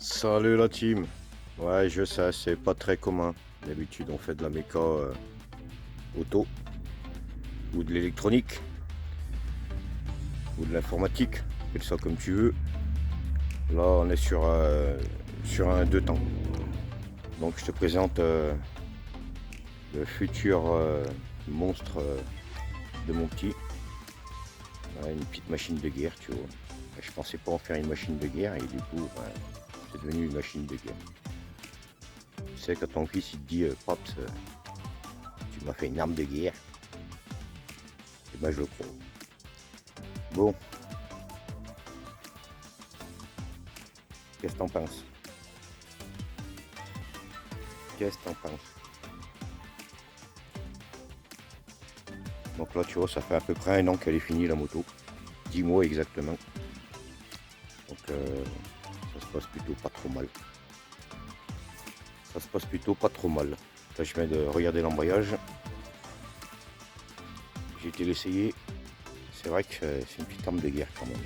Salut la team. Ouais, je sais, c'est pas très commun. D'habitude, on fait de la méca auto ou de l'électronique ou de l'informatique. Appelle ça comme tu veux. Là, on est sur un deux temps. Donc, je te présente le futur monstre de mon petit. Ouais, une petite machine de guerre, tu vois. Je pensais pas en faire une machine de guerre et du coup, ouais, c'est devenu une machine de guerre. Tu sais, quand ton fils il te dit, Pops, tu m'as fait une arme de guerre, et ben je le crois. Bon, qu'est-ce que t'en penses? Qu'est-ce que t'en penses? Donc là, tu vois, ça fait à peu près un an qu'elle est finie la moto. 10 mois exactement. Donc ça se passe plutôt pas trop mal. Ça se passe plutôt pas trop mal. Là, je viens de regarder l'embrayage. J'ai été l'essayer. C'est vrai que c'est une petite arme de guerre quand même.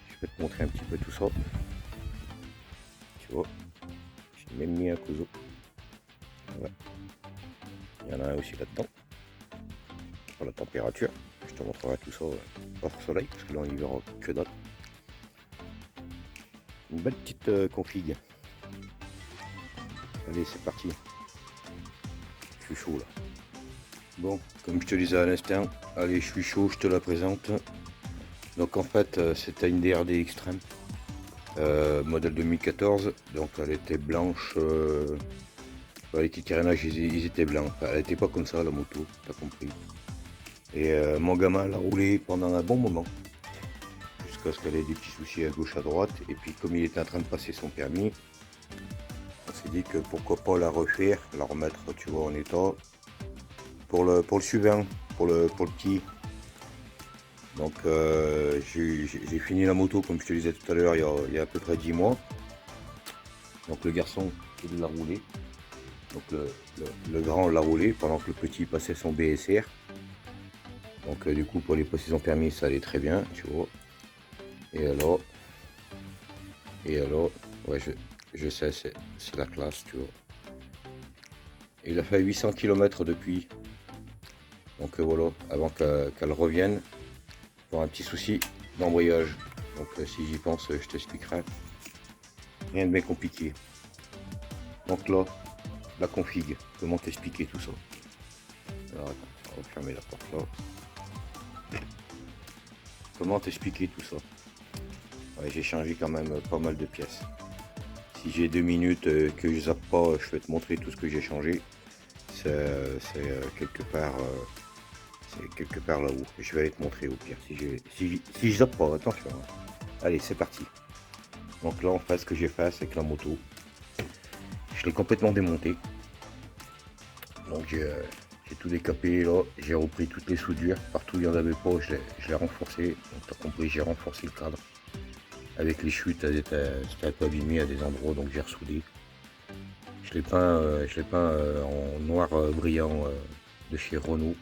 Je vais te montrer un petit peu tout ça. Tu vois, j'ai même mis un couteau. Ouais. Il y en a un aussi là-dedans. Pour la température. Je te montrerai tout ça hors soleil, parce que là on y verra que dalle. Une belle petite config. Allez, c'est parti. Je suis chaud là. Bon, comme je te disais à l'instant, allez, je suis chaud, je te la présente. Donc en fait, c'était une DRD Extreme, modèle 2014. Donc elle était blanche. Les petits carénages, ils étaient blancs. Enfin, elle n'était pas comme ça la moto, t'as compris. Et mon gamin l'a roulé pendant un bon moment. Jusqu'à ce qu'elle ait des petits soucis à gauche à droite. Et puis comme il était en train de passer son permis, on s'est dit que pourquoi pas la refaire, la remettre, tu vois, en état. Pour le suivant, pour le petit. Donc j'ai fini la moto comme je te disais tout à l'heure il y a à peu près 10 mois. Donc le garçon il l'a roulé. Donc le grand l'a roulé pendant que le petit passait son BSR. Donc du coup pour les passer son permis ça allait très bien, tu vois. Et alors, ouais je sais c'est la classe, tu vois. Et il a fait 800 km depuis. Donc voilà, avant qu'elle revienne pour un petit souci d'embrayage. Donc si j'y pense, je t'expliquerai. Rien de bien compliqué. Donc là, la config, comment t'expliquer tout ça? Alors attends, on va fermer la porte là. Comment t'expliquer tout ça? Ouais, j'ai changé quand même pas mal de pièces. Si j'ai 2 minutes que je zappe pas, je vais te montrer tout ce que j'ai changé. C'est quelque part là-haut. Je vais aller te montrer au pire. Si je zappe pas, attention. Allez, c'est parti. Donc là, en fait, ce que j'ai fait, c'est que la moto, je l'ai complètement démontée. Donc j'ai tout décapé là, j'ai repris toutes les soudures, partout où il n'y en avait pas, je l'ai renforcé. Donc t'as compris, j'ai renforcé le cadre. Avec les chutes, c'était un peu abîmé à des endroits, donc j'ai ressoudé. Je l'ai peint en noir brillant de chez Renault.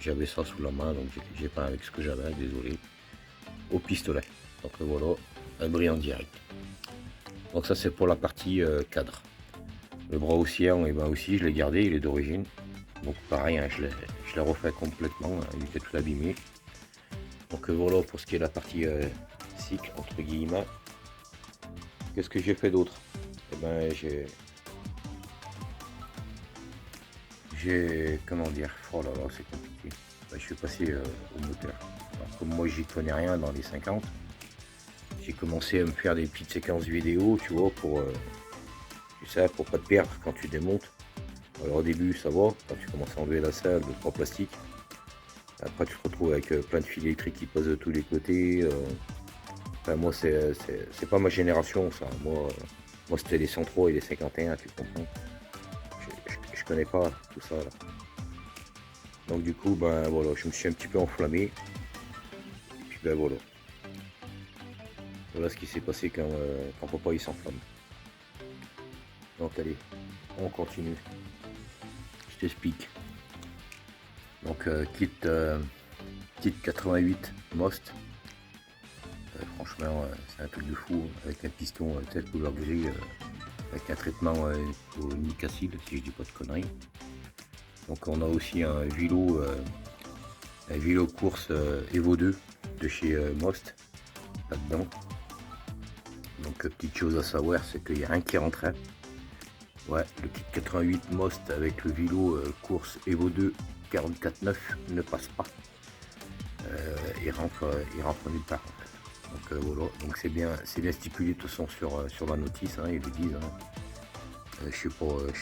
J'avais ça sous la main, donc j'ai peint avec ce que j'avais, désolé. Au pistolet. Donc voilà, un brillant direct. Donc ça c'est pour la partie cadre. Le bras haussier, et ben aussi je l'ai gardé, il est d'origine. Donc pareil, hein, je l'ai refait complètement, hein, il était tout abîmé. Donc voilà pour ce qui est de la partie cycle entre guillemets. Qu'est-ce que j'ai fait d'autre? Eh ben j'ai comment dire, oh là là c'est compliqué. Ben, je suis passé au moteur. Alors, comme moi j'y connais rien dans les 50, j'ai commencé à me faire des petites séquences vidéo, tu vois, pour tu sais, pour pas te perdre quand tu démontes. Alors au début ça va, quand tu commences à enlever la selle, le trois plastique. Après tu te retrouves avec plein de fils électriques qui passent de tous les côtés. Enfin, moi c'est pas ma génération ça. Moi c'était les 103 et les 51, tu comprends. Je connais pas tout ça là. Donc du coup ben voilà, je me suis un petit peu enflammé. Et puis ben voilà. Voilà ce qui s'est passé quand papa il s'enflamme. Donc allez, on continue. Je t'explique. Donc kit 88 Most. franchement c'est un truc de fou, hein, avec un piston tête couleur gris, avec un traitement au nique acide, si je dis pas de conneries. Donc on a aussi un vélo course Evo 2 de chez Most là-dedans. Donc petite chose à savoir, c'est qu'il n'y a rien qui rentrait. Ouais, le kit 88 Most avec le vélo course Evo 2 44.9 ne passe pas. Il rentre nulle part en fait. Donc voilà, donc c'est bien stipulé de toute façon sur la notice, hein, ils le disent. Hein. Je suis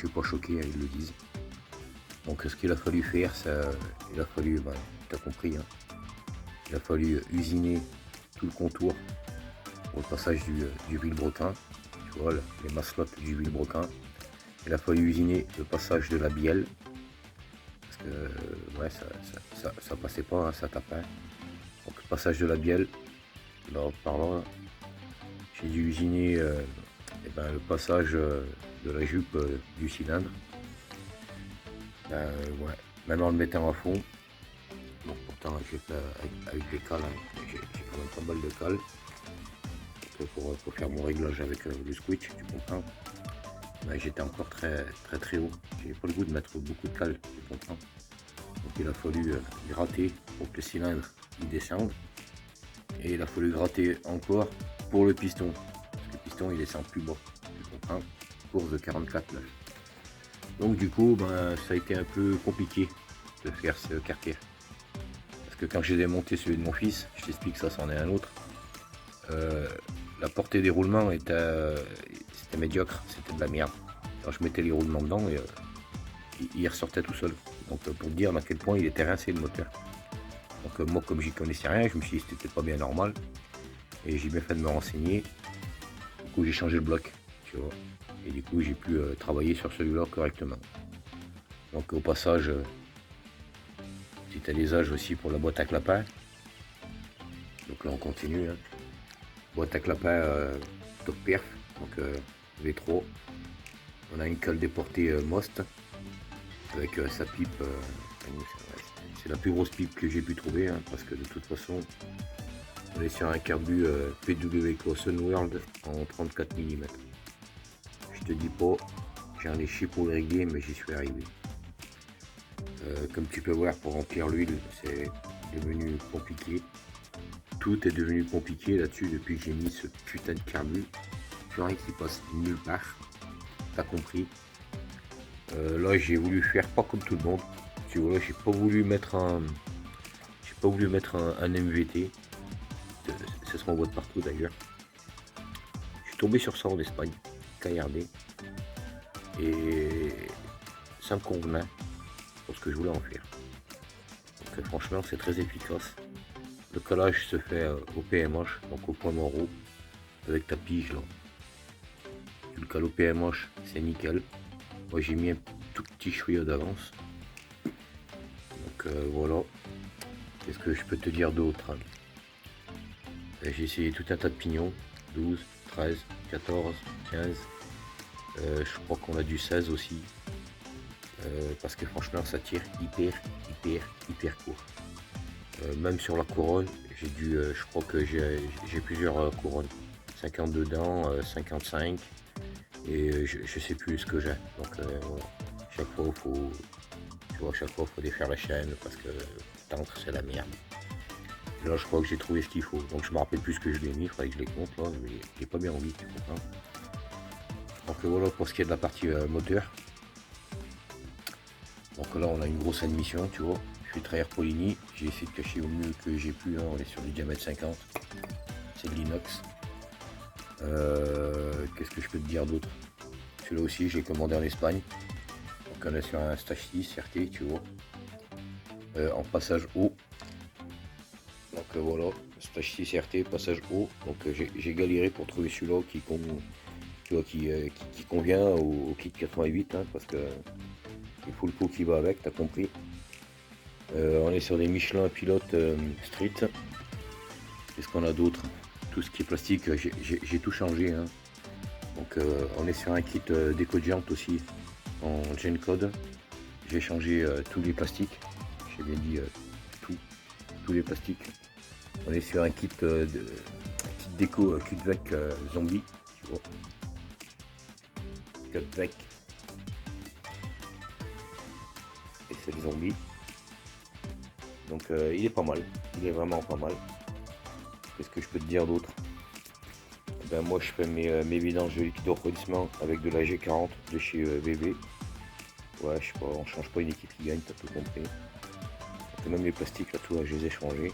pas choqué, hein, ils le disent. Donc ce qu'il a fallu faire, il a fallu, ben, t'as compris, hein, il a fallu usiner tout le contour au passage du vilebrequin, tu vois, les maslottes du vilebrequin. Il a fallu usiner le passage de la bielle, parce que ouais, ça passait pas, hein, ça tapait. Donc le passage de la bielle, là, par là, j'ai dû usiner le passage de la jupe du cylindre. Ouais, même en le mettant à fond. Bon, pourtant j'ai fait avec des cales, hein. J'ai quand même pas mal de cales pour faire mon réglage avec le switch, tu comprends. Mais j'étais encore très haut. J'ai pas le goût de mettre beaucoup de cales, tu comprends. Donc il a fallu gratter pour que le cylindre il descende. Et il a fallu gratter encore pour le piston. Parce que le piston il descend plus bas, tu comprends. Course de 44.9. Donc du coup, ben, ça a été un peu compliqué de faire ce quartier. Parce que quand j'ai démonté celui de mon fils, je t'explique, ça c'en est un autre. La portée des roulements c'était médiocre, c'était de la merde. Quand je mettais les roulements dedans, il ressortait tout seul. Donc pour dire à quel point il était rincé le moteur. Donc moi comme j'y connaissais rien, je me suis dit que c'était pas bien normal. Et j'ai bien fait de me renseigner. Du coup j'ai changé le bloc, tu vois. Et du coup j'ai pu travailler sur celui-là correctement. Donc au passage, petit alésage aussi pour la boîte à clapin. Donc là on continue, hein. Boîte à clapin top perf, donc V3. On a une cale déportée Most avec sa pipe. C'est la plus grosse pipe que j'ai pu trouver, hein, parce que de toute façon on est sur un carbu PW Clausen World en 34 mm. Je te dis pas, j'en ai chié pour le régler, mais j'y suis arrivé. Comme tu peux voir, pour remplir l'huile, c'est devenu compliqué. Tout est devenu compliqué là-dessus depuis que j'ai mis ce putain de carbu. Plus rien qui passe nulle part. T'as compris. Là j'ai voulu faire pas comme tout le monde. Tu vois, là j'ai pas voulu mettre un MVT. Ça se renvoie de partout d'ailleurs. Je suis tombé sur ça en Espagne, KRD. Et ça me convenait pour ce que je voulais en faire. Donc franchement c'est très efficace. Le calage se fait au PMH, donc au point Moreau, avec ta pige là. Tu le cales au PMH, c'est nickel. Moi j'ai mis un tout petit chouïa d'avance. Donc voilà. Qu'est-ce que je peux te dire d'autre, hein? J'ai essayé tout un tas de pignons, 12, 13, 14, 15. Je crois qu'on a du 16 aussi. Parce que franchement ça tire hyper court. Même sur la couronne, j'ai dû, je crois que j'ai plusieurs couronnes, 52 dents, 55, et je sais plus ce que j'ai. Donc voilà. Chaque fois faut défaire la chaîne parce que l'encre c'est la merde. Et là je crois que j'ai trouvé ce qu'il faut. Donc je me rappelle plus ce que je l'ai mis, il faudrait que je les compte là, mais j'ai pas bien envie, tu comprends. Donc voilà pour ce qui est de la partie moteur. Donc là on a une grosse admission, tu vois. Je suis très Poligny, j'ai essayé de cacher au mieux que j'ai pu, hein. On est sur du diamètre 50, c'est de l'inox. Qu'est-ce que je peux te dire d'autre? Celui-là aussi j'ai commandé en Espagne. Donc on est sur un stage 6 RT, tu vois, en passage haut. Donc voilà, stage 6 RT, passage haut. Donc j'ai galéré pour trouver celui-là qui convient au kit 88, hein, parce que il faut le pot qui va avec, t'as compris. On est sur des Michelin pilote street. Qu'est-ce qu'on a d'autre? Tout ce qui est plastique, j'ai tout changé, hein. Donc on est sur un kit déco de jantes aussi en Gen Code. J'ai changé tous les plastiques. J'ai bien dit tous les plastiques. On est sur un kit petite déco cul-de-bec zombie, tu vois. Cul-de-bec. Et c'est le zombie. Donc il est pas mal, il est vraiment pas mal. Qu'est-ce que je peux te dire d'autre? Ben moi je fais mes vidanges de liquide de refroidissement avec de la G40 de chez VV. Ouais, je sais pas, on change pas une équipe qui gagne, t'as tout compris. Donc, même les plastiques là, tout, je les ai changés.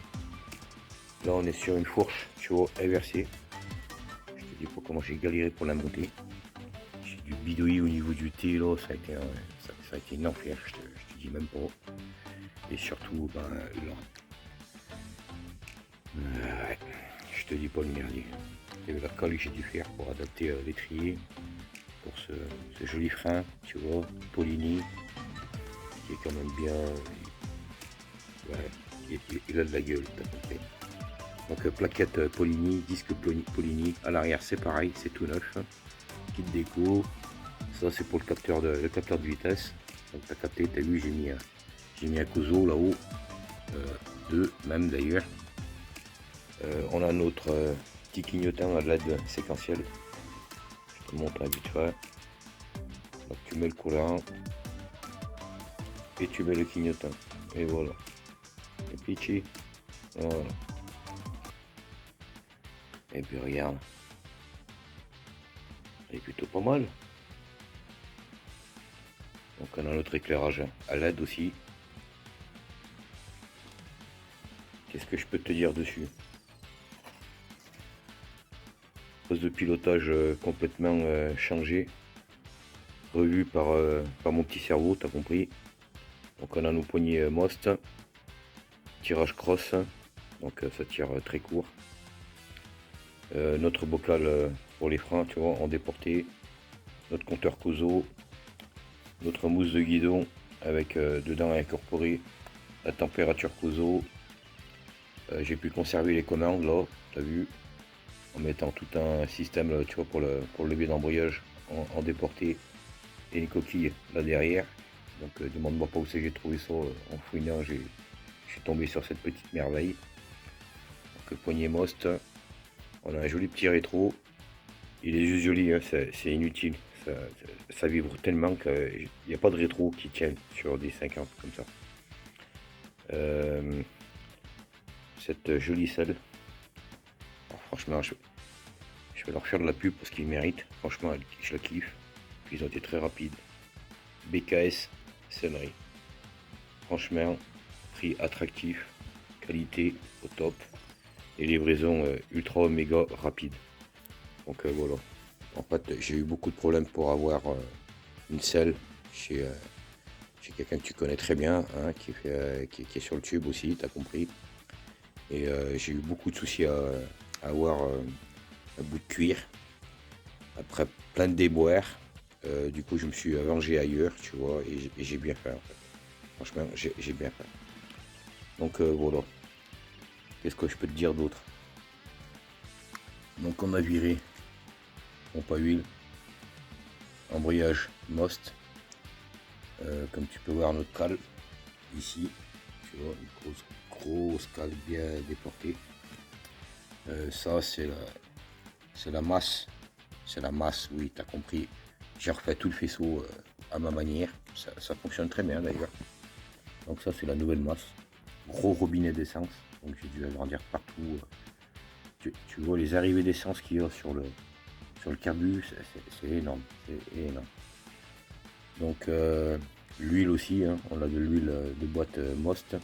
Là on est sur une fourche, tu vois, inversée. Je te dis pas comment j'ai galéré pour la monter. J'ai du bidouille au niveau du thé là, ça a été une enfer, je te dis même pas. Et surtout, ben là. Ouais, je te dis pas le merdier. Il y avait la colle que j'ai dû faire pour adapter l'étrier. Pour ce joli frein, tu vois, Polini, qui est quand même bien. Ouais, il a de la gueule, t'as compris. Donc plaquette Polini, disque Polini, à l'arrière c'est pareil, c'est tout neuf. Kit déco, ça c'est pour le capteur de vitesse. Donc t'as capté, t'as vu, j'ai mis un Kuzo là-haut, deux même d'ailleurs. On a notre petit clignotant à LED séquentiel. Je te montre vite fait. Donc tu mets le courant et tu mets le clignotant. Et voilà. Et pitchy. Voilà. Et puis regarde. Il est plutôt pas mal. Donc on a notre éclairage à LED aussi. Qu'est-ce que je peux te dire dessus? Poste de pilotage complètement changé. Revu par mon petit cerveau, t'as compris. Donc on a nos poignées Most. Tirage cross. Donc ça tire très court. Notre bocal pour les freins, tu vois, en déporté. Notre compteur Kuzo. Notre mousse de guidon avec dedans incorporé la température Kuzo. J'ai pu conserver les commandes là, t'as vu, en mettant tout un système là, tu vois, pour le levier d'embrayage en déporté et une coquille là derrière. Donc demande-moi pas où c'est que j'ai trouvé ça en fouinant, je suis tombé sur cette petite merveille. Donc poignée Most, on a un joli petit rétro. Il est juste joli, hein, c'est inutile. Ça vibre tellement qu'il n'y a pas de rétro qui tienne sur des 50 comme ça. Cette jolie selle. Alors, franchement, je vais leur faire de la pub parce qu'ils méritent. Franchement, je la kiffe. Puis ils ont été très rapides. BKS sellerie. Franchement, prix attractif, qualité au top et livraison ultra oméga rapide. Donc voilà. En fait, j'ai eu beaucoup de problèmes pour avoir une selle chez quelqu'un que tu connais très bien, hein, qui est sur le tube aussi, tu as compris. Et j'ai eu beaucoup de soucis à avoir un bout de cuir. Après plein de déboires, du coup je me suis vengé ailleurs, tu vois, et j'ai bien fait en fait. Franchement, j'ai bien fait. Donc voilà. Qu'est-ce que je peux te dire d'autre? Donc on a viré pompe à huile, embrayage Most. Comme tu peux voir notre cale ici, tu vois, une grosse cale bien déportée. Ça c'est la masse, oui, t'as compris. J'ai refait tout le faisceau à ma manière, ça fonctionne très bien d'ailleurs. Donc ça c'est la nouvelle masse, gros robinet d'essence, donc j'ai dû agrandir partout. Tu vois les arrivées d'essence qu'il y a sur le carbu, c'est énorme, c'est énorme. Donc l'huile aussi, hein, on a de l'huile de boîte Most.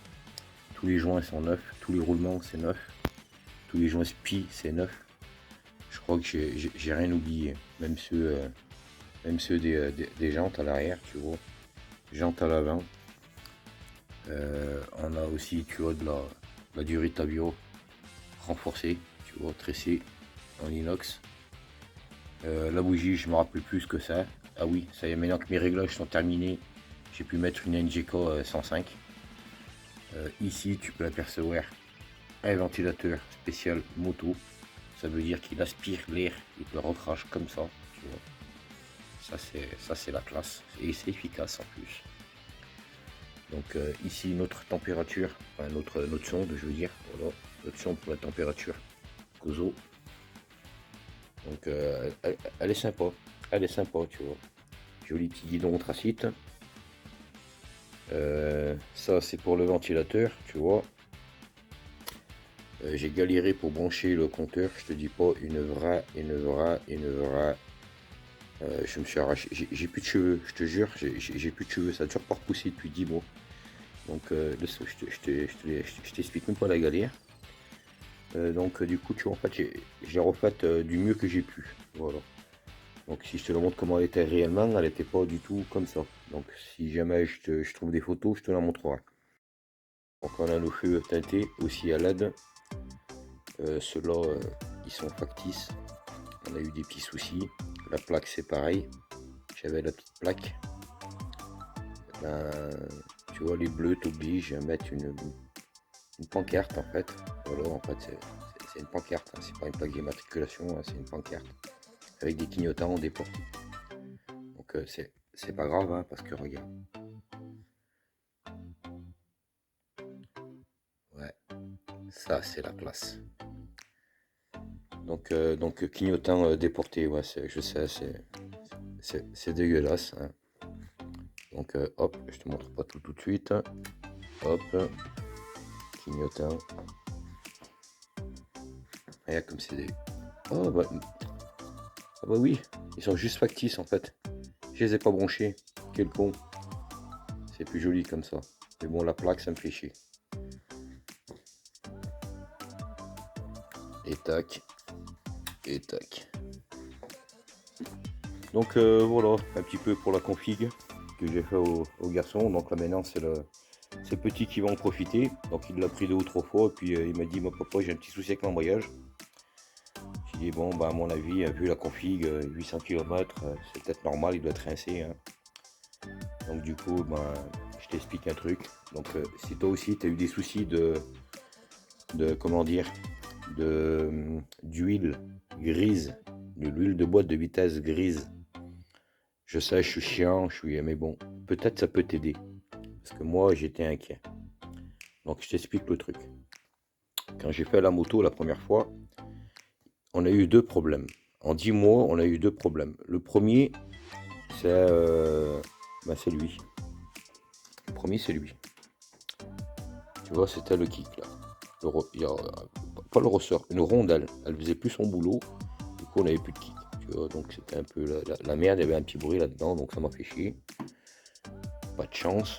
Tous les joints sont neufs, tous les roulements c'est neuf, tous les joints SPI c'est neuf. Je crois que j'ai rien oublié, même ceux des jantes à l'arrière, tu vois, jantes à l'avant. On a aussi, tu vois, de la durite Avio renforcée, tu vois, tressée en inox. La bougie, je me rappelle plus ce que c'est. Ah oui, ça y est, maintenant que mes réglages sont terminés, j'ai pu mettre une NGK 105. Ici, tu peux apercevoir un ventilateur spécial moto. Ça veut dire qu'il aspire l'air, il te le recrache comme ça, tu vois. Ça c'est la classe et c'est efficace en plus. Donc ici notre température, enfin notre sonde, je veux dire, voilà, notre sonde pour la température Kuzo. Donc elle est sympa. Elle est sympa, tu vois. Joli petit guidon anthracite. Ça c'est pour le ventilateur, tu vois. J'ai galéré pour brancher le compteur, je te dis pas, une vraie. Je me suis arraché, j'ai plus de cheveux, je te jure, j'ai plus de cheveux, ça a toujours pas repoussé depuis 10 mois. Donc je t'explique même pas la galère. Donc du coup, tu vois, en fait, j'ai refait du mieux que j'ai pu. Voilà. Donc si je te le montre comment elle était réellement, elle n'était pas du tout comme ça. Donc si jamais je trouve des photos, je te la montrerai. Donc on a nos feux teintés aussi à LED. Ceux-là, ils sont factices. On a eu des petits soucis. La plaque c'est pareil. J'avais la petite plaque. Ben, tu vois, les bleus t'obligent à mettre une pancarte en fait. Voilà, en fait c'est une pancarte. Hein. C'est pas une plaque d'immatriculation, hein, c'est une pancarte. Avec des clignotants des portes. Donc c'est pas grave hein, parce que regarde. Ouais, ça c'est la classe. Donc clignotant déporté, ouais, je sais, c'est dégueulasse. Hein. Donc hop, je te montre pas tout de suite. Hop, clignotant. Regarde comme c'est des... Oh bah, ah bah oui, ils sont juste factices en fait. Je les ai pas branchés. Quel con. C'est plus joli comme ça. Mais bon, la plaque, ça me fait chier. Et tac. Et tac. Donc voilà, un petit peu pour la config que j'ai fait au garçon. Donc là maintenant c'est le petit qui va en profiter. Donc il l'a pris 2 ou 3 fois et puis il m'a dit moi papa j'ai un petit souci avec l'embrayage. J'ai dit bon bah à mon avis vu la config 800 km c'est peut-être normal, il doit être rincé. Hein. Donc du coup ben, je t'explique un truc. Donc si toi aussi tu as eu des soucis de comment dire d'huile grise, de l'huile de boîte de vitesse grise. Je sais, je suis chiant, mais bon, peut-être ça peut t'aider. Parce que moi, j'étais inquiet. Donc, je t'explique le truc. Quand j'ai fait la moto la première fois, on a eu 2 problèmes. En 10 mois, on a eu 2 problèmes. Le premier, c'est lui. Le premier, c'est lui. Tu vois, c'était le kick là. Pas le ressort, une rondelle. Elle faisait plus son boulot. Du coup, on n'avait plus de kick. Tu vois, donc c'était un peu la merde. Il y avait un petit bruit là-dedans, donc ça m'a fait chier. Pas de chance.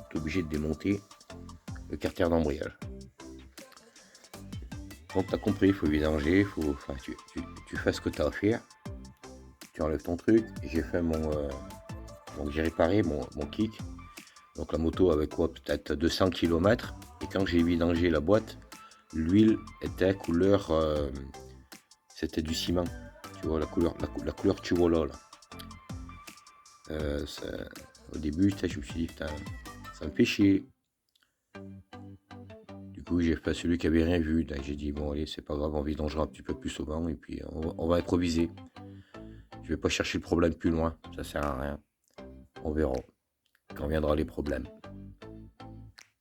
T'es obligé de démonter le carter d'embrayage. Donc tu as compris, il faut vidanger, tu fais ce que tu as à faire. Tu enlèves ton truc. J'ai fait donc j'ai réparé mon kick. Donc la moto avait quoi, peut-être 200 km. Et quand j'ai vidangé la boîte, l'huile était couleur, c'était du ciment. Tu vois la couleur tu vois là. Au début, je me suis dit, putain, ça me fait chier. Du coup, j'ai fait celui qui avait rien vu. J'ai dit, bon, allez, c'est pas grave, on vidangera un petit peu plus souvent et puis on va improviser. Je vais pas chercher le problème plus loin, ça sert à rien. On verra quand viendra les problèmes.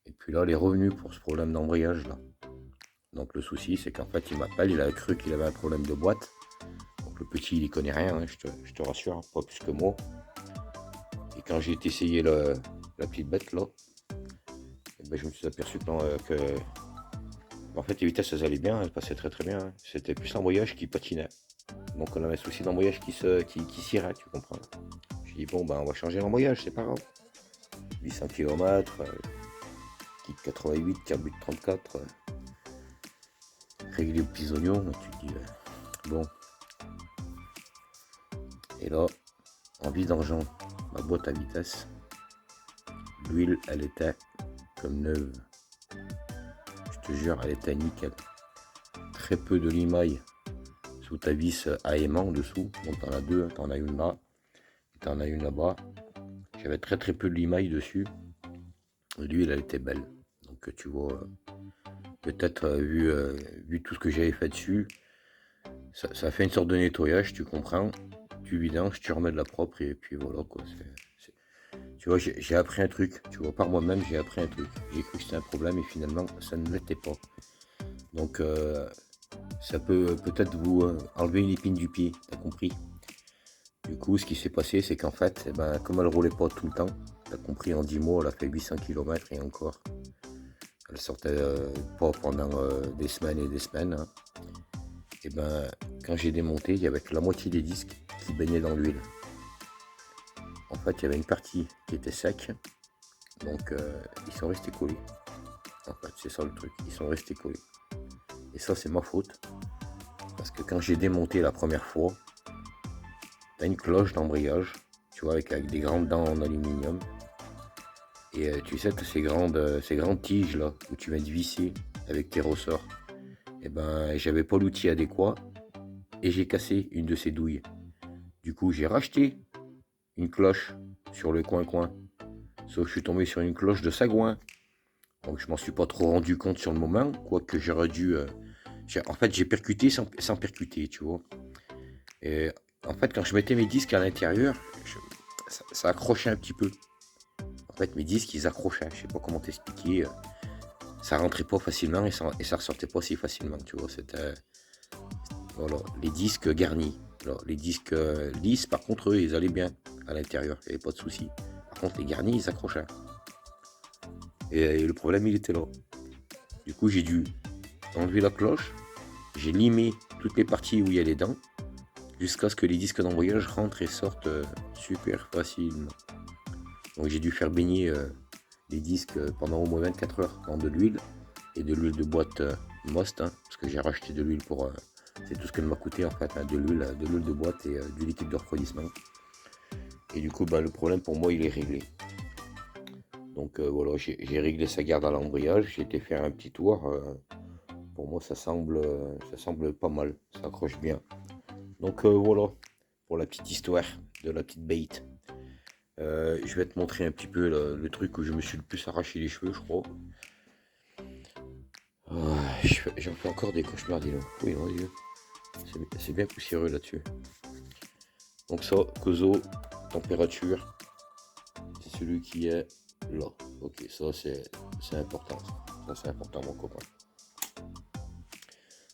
Et puis là, les revenus pour ce problème d'embrayage là. Donc le souci, c'est qu'en fait, il m'appelle, il a cru qu'il avait un problème de boîte. Donc le petit, il y connaît rien, hein, je te rassure, pas plus que moi. Et quand j'ai essayé la petite bête là, et ben, je me suis aperçu que en fait, les vitesses, elles allaient bien, elles passaient très très bien. Hein. C'était plus l'embrayage qui patinait. Donc on avait un souci d'embrayage qui cirait, tu comprends. J'ai dit, bon, ben, on va changer l'embrayage, c'est pas grave. 800 km, kit 88, carbut 34, réglé aux petits oignons, tu te dis, bon. Et là, en vidangeant ma boîte à vitesse, l'huile, elle était comme neuve. Je te jure, elle était nickel. Très peu de limailles sous ta vis à aimant dessous. Donc t'en as 2, t'en as une là, et t'en as une là-bas. J'avais très peu de limailles dessus. L'huile, elle était belle. Donc tu vois, peut-être vu tout ce que j'avais fait dessus, ça fait une sorte de nettoyage, tu comprends. Tu vidanges, tu remets de la propre et puis voilà quoi. Tu vois, j'ai appris un truc. Tu vois, par moi-même, j'ai appris un truc. J'ai cru que c'était un problème et finalement, ça ne l'était pas. Donc ça peut peut-être vous enlever une épine du pied, t'as compris. Du coup, ce qui s'est passé, c'est qu'en fait, comme elle roulait pas tout le temps, t'as compris, en 10 mois, elle a fait 800 km et encore. Elle sortait pas pendant des semaines et des semaines, hein. Et quand j'ai démonté, il y avait que la moitié des disques qui baignaient dans l'huile. En fait, il y avait une partie qui était sec, donc ils sont restés collés. En fait, c'est ça le truc, ils sont restés collés. Et ça, c'est ma faute, parce que quand j'ai démonté la première fois, t'as une cloche d'embrayage, tu vois, avec des grandes dents en aluminium. Et tu sais, ces grandes tiges là, où tu viens de visser avec tes ressorts. Et j'avais pas l'outil adéquat, et j'ai cassé une de ces douilles. Du coup, j'ai racheté une cloche sur le coin-coin. Sauf que je suis tombé sur une cloche de sagouin. Donc je m'en suis pas trop rendu compte sur le moment, quoique j'aurais dû... en fait, j'ai percuté sans percuter, tu vois. Et en fait, quand je mettais mes disques à l'intérieur, ça accrochait un petit peu. En fait, mes disques, ils accrochaient. Je sais pas comment t'expliquer. Ça rentrait pas facilement et ça ressortait pas si facilement, tu vois. C'était... Voilà, les disques garnis. Alors, les disques lisses, par contre, eux, ils allaient bien à l'intérieur. Il n'y avait pas de souci. Par contre, les garnis, ils accrochaient. Et le problème, il était là. Du coup, j'ai dû enlever la cloche. J'ai limé toutes les parties où il y a les dents, jusqu'à ce que les disques d'embrayage rentrent et sortent super facilement. Donc j'ai dû faire baigner les disques pendant au moins 24 heures dans de l'huile, et de l'huile de boîte Most, hein, parce que j'ai racheté de l'huile pour... c'est tout ce qu'elle m'a coûté en fait, hein, de l'huile de boîte et du liquide de refroidissement. Et du coup, le problème pour moi, il est réglé. Donc voilà, j'ai réglé sa garde à l'embrayage, j'ai été faire un petit tour. Pour moi, ça semble pas mal, ça accroche bien. Donc voilà, pour la petite histoire de la petite bait. Je vais te montrer un petit peu le truc où je me suis le plus arraché les cheveux, je crois. J'en fais encore des cauchemars, dis-le. Oui, mon Dieu. C'est bien poussiéreux là-dessus. Donc ça, Kozo, température, c'est celui qui est là. Ok, ça c'est important. Ça c'est important, mon copain.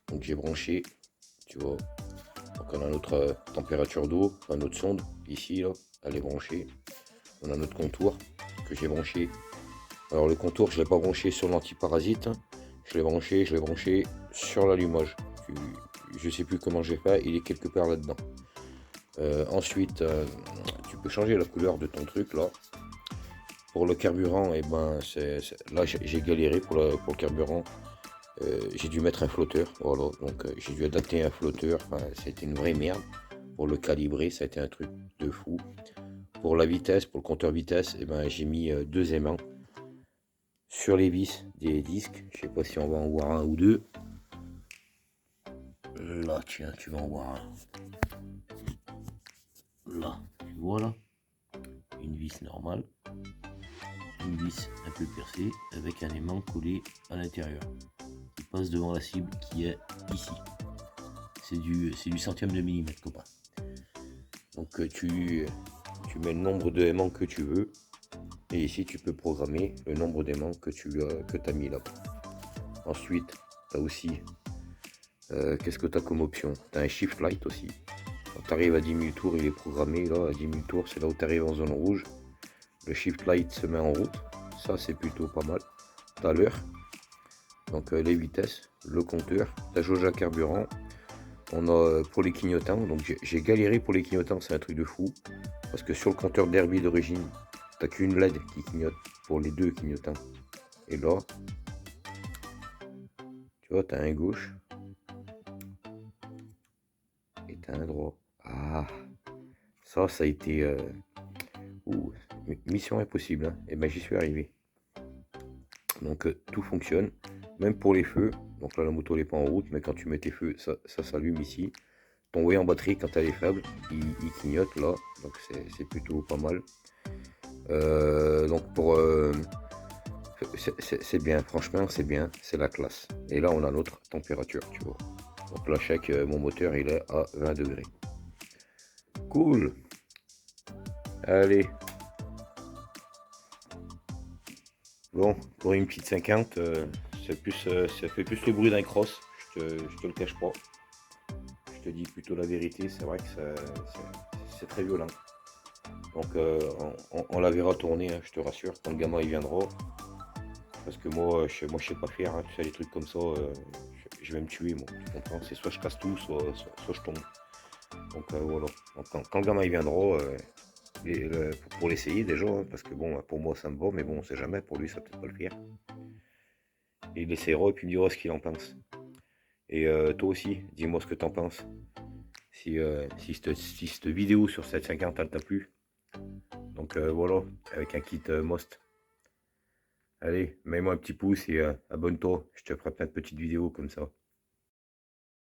Donc j'ai branché, tu vois. Donc on a notre température d'eau, notre sonde ici, là, elle est branchée. On a notre contour que j'ai branché. Alors le contour, je ne l'ai pas branché sur l'antiparasite. Je l'ai branché sur l'allumage. Je sais plus comment j'ai fait, il est quelque part là-dedans. Ensuite, tu peux changer la couleur de ton truc là. Pour le carburant, là j'ai galéré pour le carburant. J'ai dû mettre un flotteur, voilà. Donc j'ai dû adapter un flotteur. Enfin, c'était une vraie merde. Pour le calibrer, ça a été un truc de fou. Pour la vitesse, pour le compteur vitesse, j'ai mis 2 aimants sur les vis des disques. Je sais pas si on va en voir un ou deux. Là, tiens, tu vas en voir un. Là, tu vois là, une vis normale, une vis un peu percée avec un aimant collé à l'intérieur qui passe devant la cible qui est ici. C'est du centième de millimètre, copain. Donc tu mets le nombre d'aimants que tu veux, et ici tu peux programmer le nombre d'aimants que tu as mis là. Ensuite, tu as aussi qu'est-ce que tu as comme option? Tu as un shift light aussi. Quand tu arrives à 10 000 tours, il est programmé là, à 10 000 tours, c'est là où tu arrives en zone rouge. Le shift light se met en route, ça c'est plutôt pas mal. Tu as l'heure, donc les vitesses, le compteur, ta jauge à carburant. On a pour les clignotants, donc j'ai galéré pour les clignotants, c'est un truc de fou. Parce que sur le compteur Derby d'origine, t'as qu'une LED qui clignote pour les deux clignotants. Et là, tu vois, t'as un gauche et t'as un droit. Ah, ça a été mission impossible, hein. Et j'y suis arrivé. Donc tout fonctionne, même pour les feux. Donc là, la moto n'est pas en route, mais quand tu mets tes feux, ça s'allume ici. Ton way en batterie, quand elle est faible, il clignote là, donc c'est plutôt pas mal. Donc c'est bien, franchement c'est bien, c'est la classe. Et là on a notre température, tu vois. Donc là mon moteur il est à 20 degrés. Cool. Allez. Bon, pour une petite 50, ça fait plus le bruit d'un cross, je je te le cache pas. Je te dis plutôt la vérité, c'est vrai que c'est très violent. Donc on la verra tourner, hein, je te rassure, quand le gamin il viendra. Parce que moi je sais pas faire, hein, tu sais, les trucs comme ça, je vais me tuer, moi. Tu comprends? C'est soit je casse tout, soit je tombe. Donc voilà. Donc, quand le gamin il viendra, pour l'essayer déjà, hein, parce que bon, pour moi ça me va, mais bon, on sait jamais, pour lui ça peut-être pas le faire. Et il essaiera et puis il me dira ce qu'il en pense. Et toi aussi, dis-moi ce que t'en penses. Si cette vidéo sur 750 elle t'a plu. Donc voilà, avec un kit Most. Allez, mets-moi un petit pouce et abonne-toi. Je te ferai plein de petites vidéos comme ça.